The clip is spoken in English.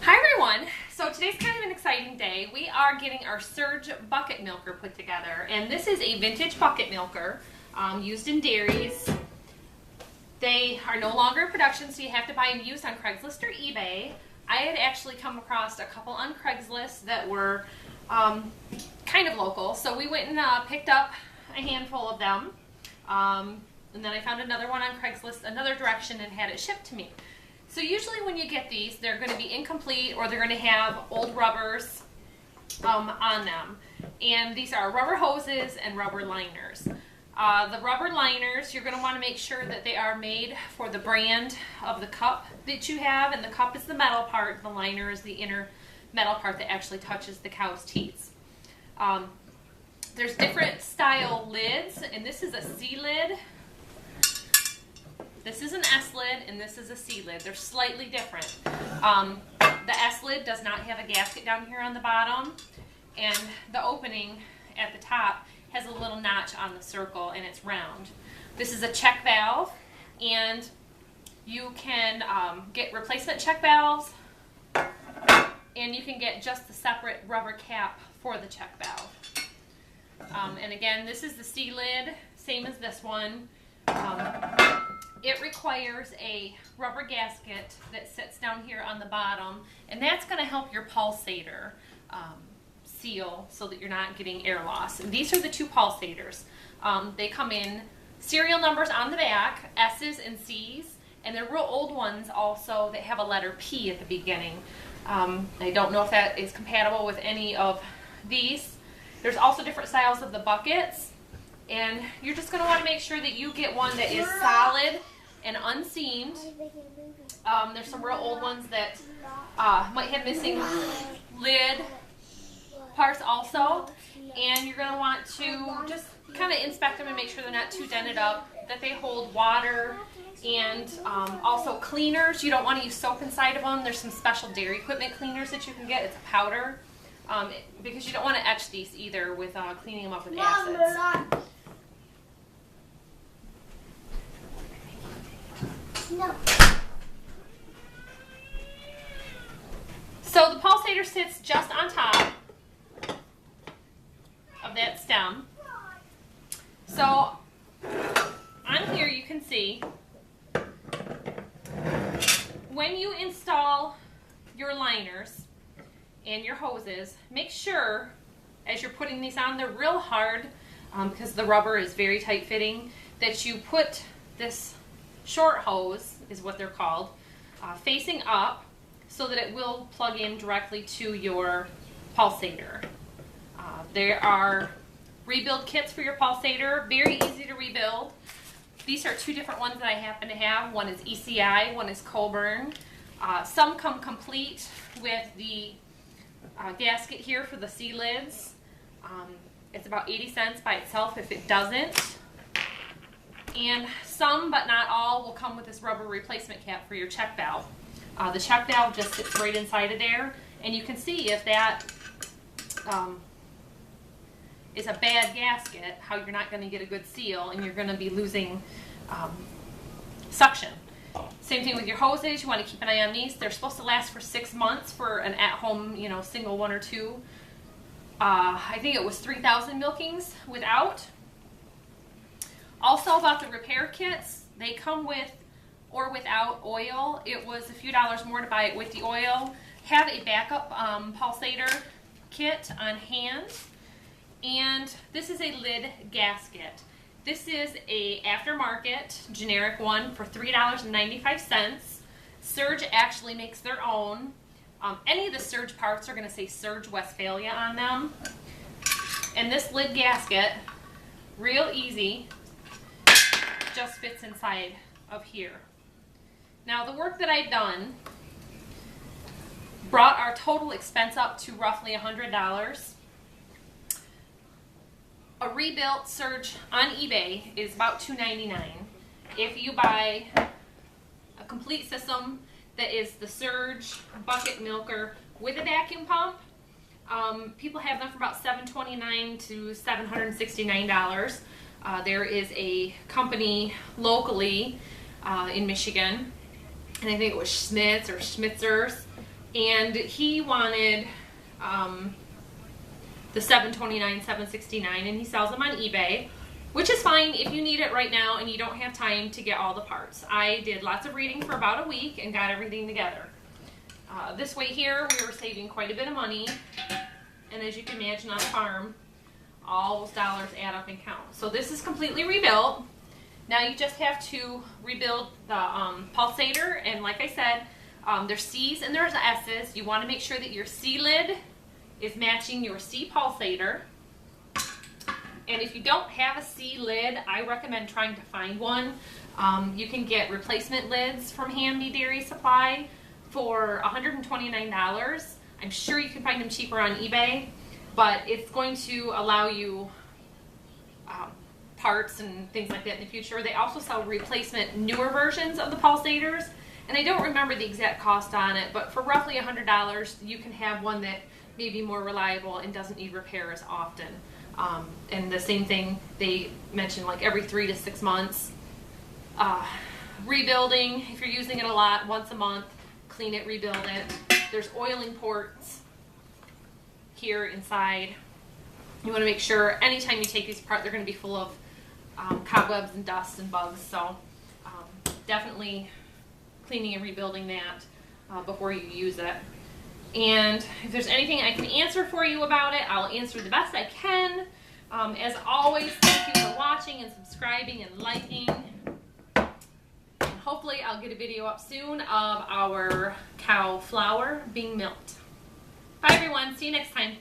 Hi everyone! So today's kind of an exciting day. We are getting our Surge bucket milker put together, and this is a vintage bucket milker used in dairies. They are no longer in production, so you have to buy them used on Craigslist or eBay. I had actually come across a couple on Craigslist that were kind of local, so we went and picked up a handful of them, and then I found another one on Craigslist, another direction, and had it shipped to me. So usually when you get these, they're going to be incomplete or they're going to have old rubbers on them. And these are rubber hoses and rubber liners. The rubber liners, you're going to want to make sure that they are made for the brand of the cup that you have. And the cup is the metal part, the liner is the inner metal part that actually touches the cow's teats. There's different style lids, and this is a C lid. This is an S lid, and this is a C lid. They're slightly different. The S lid does not have a gasket down here on the bottom, and the opening at the top has a little notch on the circle, and it's round. This is a check valve, and you can get replacement check valves, and you can get just the separate rubber cap for the check valve. And again, this is the C lid, same as this one. It requires a rubber gasket that sits down here on the bottom, and that's going to help your pulsator seal so that you're not getting air loss. And these are the two pulsators. They come in serial numbers on the back, S's and C's, and they're real old ones also that have a letter P at the beginning. I don't know if that is compatible with any of these. There's also different styles of the buckets, and you're just going to want to make sure that you get one that is solid and unseamed. There's some real old ones that might have missing lid parts also, and you're going to want to just kind of inspect them and make sure they're not too dented up, that they hold water, and also cleaners. You don't want to use soap inside of them. There's some special dairy equipment cleaners that you can get. It's a powder, because you don't want to etch these either with cleaning them up with acids. No. So the pulsator sits just on top of that stem. So on here you can see when you install your liners and your hoses, make sure as you're putting these on, they're real hard because the rubber is very tight fitting, that you put this short hose, is what they're called, facing up so that it will plug in directly to your pulsator. There are rebuild kits for your pulsator, very easy to rebuild. These are two different ones that I happen to have. One is ECI, one is Coburn. Some come complete with the gasket here for the C lids. It's about 80 cents by itself if it doesn't. And some, but not all, will come with this rubber replacement cap for your check valve. The check valve just sits right inside of there, and you can see if that is a bad gasket, how you're not going to get a good seal, and you're going to be losing suction. Same thing with your hoses. You want to keep an eye on these. They're supposed to last for 6 months for an at-home, single one or two. I think it was 3,000 milkings without. Also about the repair kits, they come with or without oil. It was a few dollars more to buy it with the oil. Have a backup pulsator kit on hand. And this is a lid gasket. This is a aftermarket generic one for $3.95. Surge actually makes their own. Any of the Surge parts are going to say Surge Westphalia on them. And this lid gasket, real easy, just fits inside of here. Now the work that I've done brought our total expense up to roughly $100. A rebuilt Surge on eBay is about $2.99. If you buy a complete system that is the Surge bucket milker with a vacuum pump, people have them for about $729 to $769. There is a company locally in Michigan, and I think it was Schmitz or Schmitzers, and he wanted the $729, $769, and he sells them on eBay, which is fine if you need it right now and you don't have time to get all the parts. I did lots of reading for about a week and got everything together. This way here, we were saving quite a bit of money, and as you can imagine on a farm, all those dollars add up and count. So this is completely rebuilt. Now you just have to rebuild the Pulsator, and like I said, there's C's and there's S's. You want to make sure that your C lid is matching your C Pulsator. And if you don't have a C lid, I recommend trying to find one. You can get replacement lids from Handy Dairy Supply for $129. I'm sure you can find them cheaper on eBay, but it's going to allow you parts and things like that in the future. They also sell replacement newer versions of the Pulsators, and I don't remember the exact cost on it, but for roughly $100 you can have one that may be more reliable and doesn't need repair as often. And the same thing, they mention like every 3 to 6 months. Rebuilding, if you're using it a lot, once a month, clean it, rebuild it. There's oiling ports here inside. You want to make sure anytime you take these apart, they're going to be full of cobwebs and dust and bugs. So definitely cleaning and rebuilding that before you use it. And if there's anything I can answer for you about it, I'll answer the best I can. As always, thank you for watching and subscribing and liking. And hopefully I'll get a video up soon of our cow flour being milked. Bye everyone, see you next time.